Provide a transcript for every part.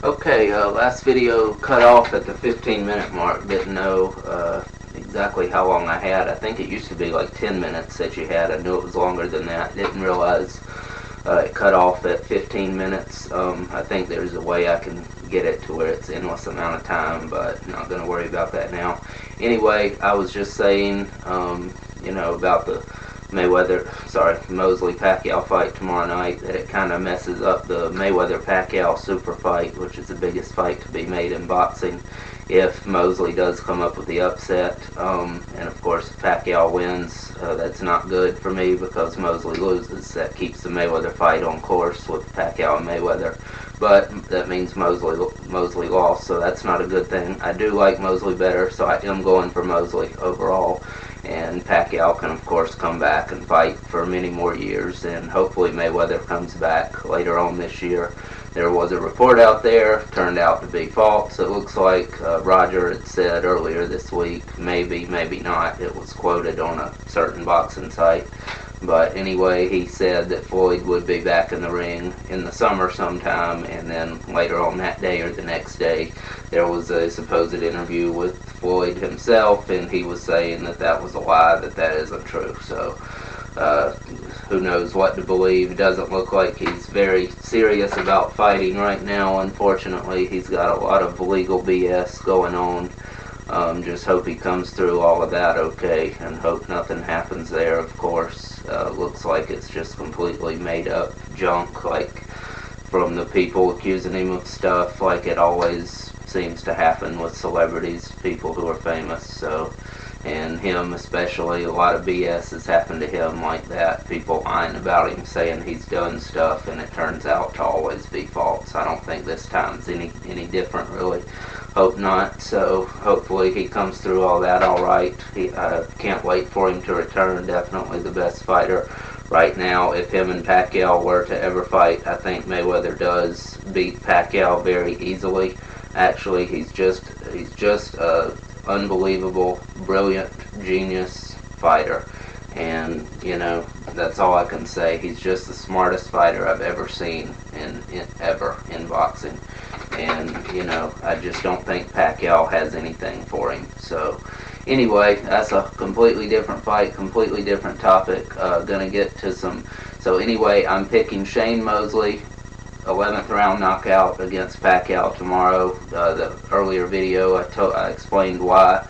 Okay, last video cut off at the 15-minute mark. Didn't know exactly how long I had. I think it used to be like 10 minutes that you had. I knew it was longer than that. Didn't realize it cut off at 15 minutes. I think there's a way I can get it to where it's endless amount of time, but not going to worry about that now. Anyway, I was just saying, about the Mosley Pacquiao fight tomorrow night, that it kind of messes up the Mayweather-Pacquiao super fight, which is the biggest fight to be made in boxing, if Mosley does come up with the upset. And of course, if Pacquiao wins, that's not good for me because Mosley loses. That keeps the Mayweather fight on course with Pacquiao and Mayweather. But that means Mosley lost, so that's not a good thing. I do like Mosley better, so I am going for Mosley overall. And Pacquiao can, of course, come back and fight for many more years, and hopefully Mayweather comes back later on this year. There was a report out there, turned out to be false. It looks like Roger had said earlier this week, maybe, maybe not. It was quoted on a certain boxing site. But anyway, he said that Floyd would be back in the ring in the summer sometime, and then later on that day or the next day, there was a supposed interview with Floyd himself, and he was saying that that was a lie, that isn't true. So, who knows what to believe. It doesn't look like he's very serious about fighting right now, unfortunately. He's got a lot of legal BS going on. Just hope he comes through all of that okay, and hope nothing happens there, of course. Looks like it's just completely made up junk, like from the people accusing him of stuff, like it always seems to happen with celebrities, people who are famous. So, and him especially, a lot of BS has happened to him like that. People lying about him, saying he's done stuff, and it turns out to always be false. I don't think this time's any different, really. Hope not. So hopefully he comes through all that all right. I can't wait for him to return. Definitely the best fighter right now. If him and Pacquiao were to ever fight, I think Mayweather does beat Pacquiao very easily. Actually, he's just a unbelievable, brilliant, genius fighter. And, that's all I can say. He's just the smartest fighter I've ever seen ever in boxing. And, I just don't think Pacquiao has anything for him. So, anyway, that's a completely different fight, completely different topic. Gonna get to some. So, anyway, I'm picking Shane Mosley, 11th round knockout against Pacquiao tomorrow. The earlier video, I explained why.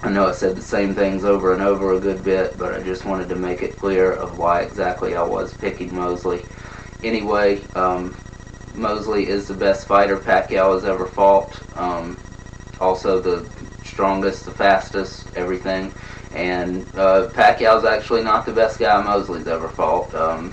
I know I said the same things over and over a good bit, but I just wanted to make it clear of why exactly I was picking Mosley. Anyway, Mosley is the best fighter Pacquiao has ever fought. Also the strongest, the fastest, everything. And Pacquiao's actually not the best guy Mosley's ever fought.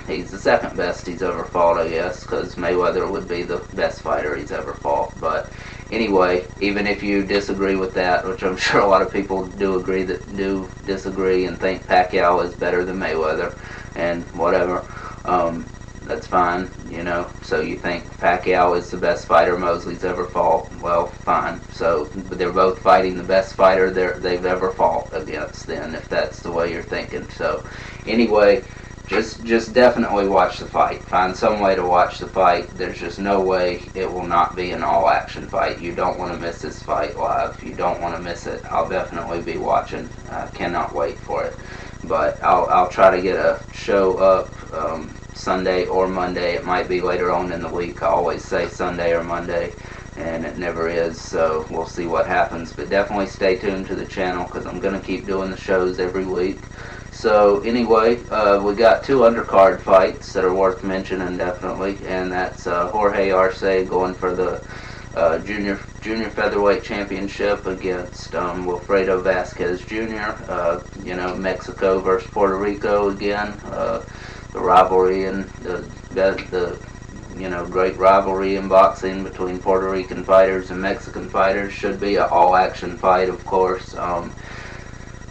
He's the second best he's ever fought, I guess, because Mayweather would be the best fighter he's ever fought. But anyway, even if you disagree with that, which I'm sure a lot of people do disagree and think Pacquiao is better than Mayweather, and whatever, that's fine, So you think Pacquiao is the best fighter Mosley's ever fought? Well, fine. So they're both fighting the best fighter they've ever fought against, then, if that's the way you're thinking. So anyway, just definitely watch the fight. Find some way to watch the fight. There's just no way it will not be an all-action fight. You don't want to miss this fight live. You don't want to miss it. I'll definitely be watching. I cannot wait for it. But I'll try to get a show up Sunday or Monday. It might be later on in the week. I always say Sunday or Monday, and it never is, so we'll see what happens. But definitely stay tuned to the channel, because I'm going to keep doing the shows every week. So anyway, we got two undercard fights that are worth mentioning, definitely, and that's Jorge Arce going for the junior featherweight championship against Wilfredo Vasquez Jr. Mexico versus Puerto Rico again. The rivalry and the great rivalry in boxing between Puerto Rican fighters and Mexican fighters should be an all-action fight, of course.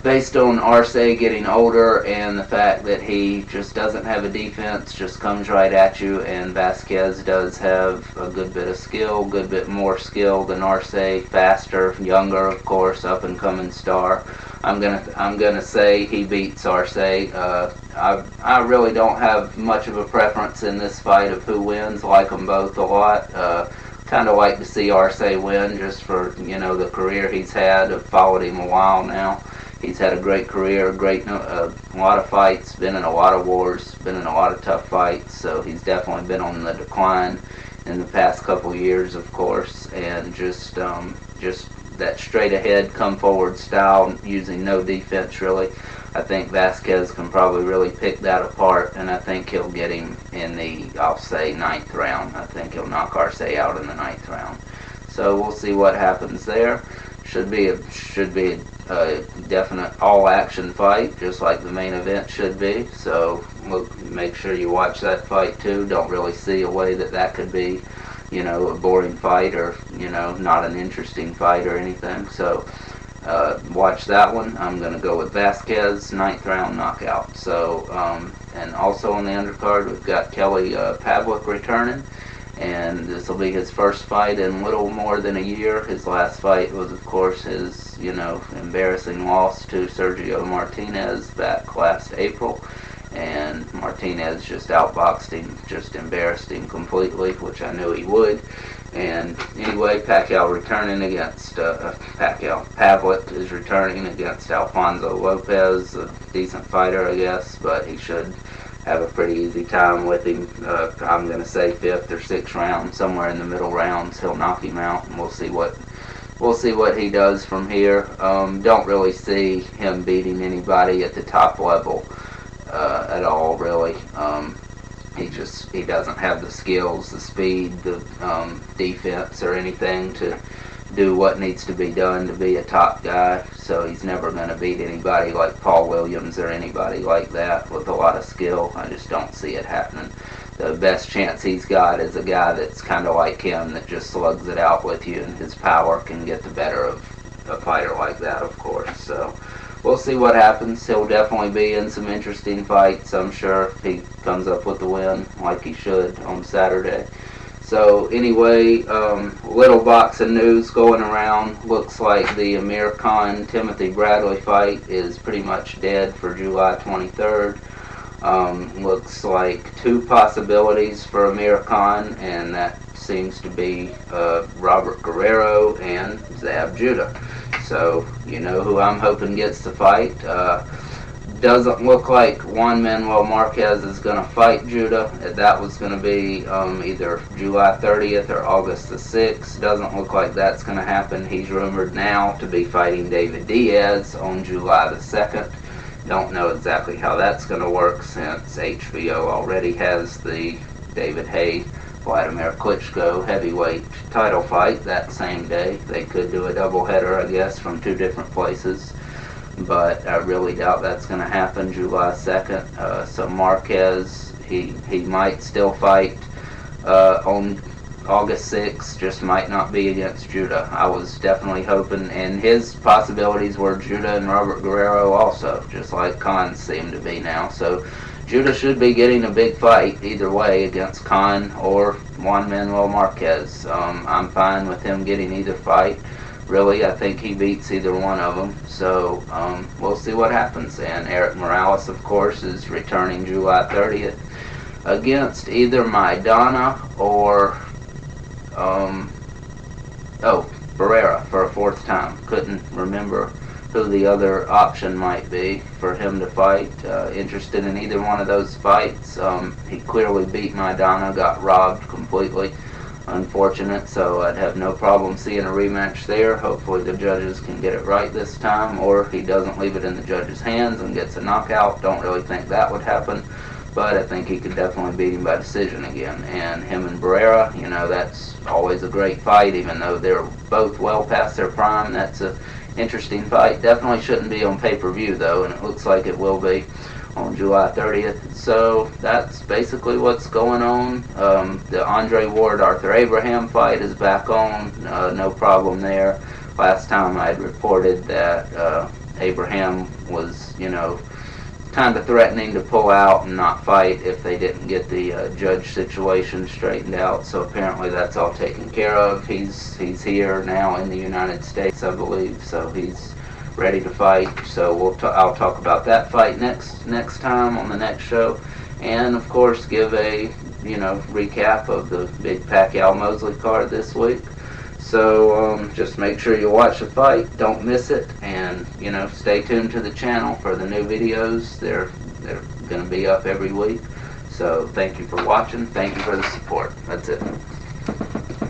based on Arce getting older and the fact that he just doesn't have a defense, just comes right at you, and Vasquez does have a good bit of skill, good bit more skill than Arce, faster, younger, of course, up and coming star. I'm gonna say he beats Arce. I really don't have much of a preference in this fight of who wins. Like them both a lot. Kind of like to see Arce win, just for the career he's had. I've followed him a while now. He's had a great career, a lot of fights, been in a lot of wars, been in a lot of tough fights, so he's definitely been on the decline in the past couple years, of course, and just that straight ahead, come forward style, using no defense really. I think Vasquez can probably really pick that apart, and I think he'll get him in the, I'll say, 9th round. I think he'll knock Arce out in the 9th round. So we'll see what happens there. Should be a definite all-action fight, just like the main event should be. So make sure you watch that fight too. Don't really see a way that could be, a boring fight or not an interesting fight or anything. So watch that one. I'm going to go with Vasquez, 9th round knockout. So and also on the undercard, we've got Kelly Pavlik returning. And this will be his first fight in little more than a year. His last fight was, of course, his, embarrassing loss to Sergio Martinez back last April. And Martinez just outboxed him, just embarrassed him completely, which I knew he would. And anyway, Pacquiao returning against, Pavlik is returning against Alfonso Lopez, a decent fighter, I guess, but he should have a pretty easy time with him. I'm going to say 5th or 6th round, somewhere in the middle rounds, he'll knock him out, and we'll see what he does from here. Don't really see him beating anybody at the top level at all, really. He doesn't have the skills, the speed, the defense, or anything to do what needs to be done to be a top guy. So he's never going to beat anybody like Paul Williams or anybody like that with a lot of skill. I just don't see it happening. The best chance he's got is a guy that's kind of like him, that just slugs it out with you, and his power can get the better of a fighter like that, of course. So we'll see what happens. He'll definitely be in some interesting fights, I'm sure, if he comes up with the win like he should on Saturday. So anyway, little boxing news going around. Looks like the Amir Khan-Timothy Bradley fight is pretty much dead for July 23rd. Looks like 2 possibilities for Amir Khan, and that seems to be Robert Guerrero and Zab Judah. So you know who I'm hoping gets the fight. Doesn't look like Juan Manuel Marquez is going to fight Judah. That was going to be either July 30th or August the 6th. Doesn't look like that's going to happen. He's rumored now to be fighting David Diaz on July the 2nd. Don't know exactly how that's going to work, since HBO already has the David Haye Vladimir Klitschko heavyweight title fight that same day. They could do a doubleheader, I guess, from 2 different places, but I really doubt that's going to happen July 2nd. So Marquez, he might still fight on August 6th, just might not be against Judah. I was definitely hoping, and his possibilities were Judah and Robert Guerrero also, just like Khan seem to be now. So Judah should be getting a big fight either way against Khan or Juan Manuel Marquez. I'm fine with him getting either fight. Really, I think he beats either one of them. So we'll see what happens. And Eric Morales, of course, is returning July 30th against either Maidana or Barrera for a 4th time. Couldn't remember who the other option might be for him to fight. Interested in either one of those fights. He clearly beat Maidana, got robbed completely. Unfortunate, so I'd have no problem seeing a rematch there. Hopefully the judges can get it right this time, or he doesn't leave it in the judges' hands and gets a knockout. Don't really think that would happen, but I think he could definitely beat him by decision again. And him and Barrera, that's always a great fight, even though they're both well past their prime. That's a interesting fight. Definitely shouldn't be on pay-per-view though, and it looks like it will be on July 30th. So that's basically what's going on. The Andre Ward-Arthur Abraham fight is back on. No problem there. Last time I had reported that Abraham was, you know, kind of threatening to pull out and not fight if they didn't get the judge situation straightened out. So apparently that's all taken care of. He's here now in the United States, I believe, so he's ready to fight. So I'll talk about that fight next time on the next show, and of course give a recap of the big Pacquiao-Mosley card this week. So just make sure you watch the fight, don't miss it, and stay tuned to the channel for the new videos. They're going to be up every week. So thank you for watching. Thank you for the support. That's it.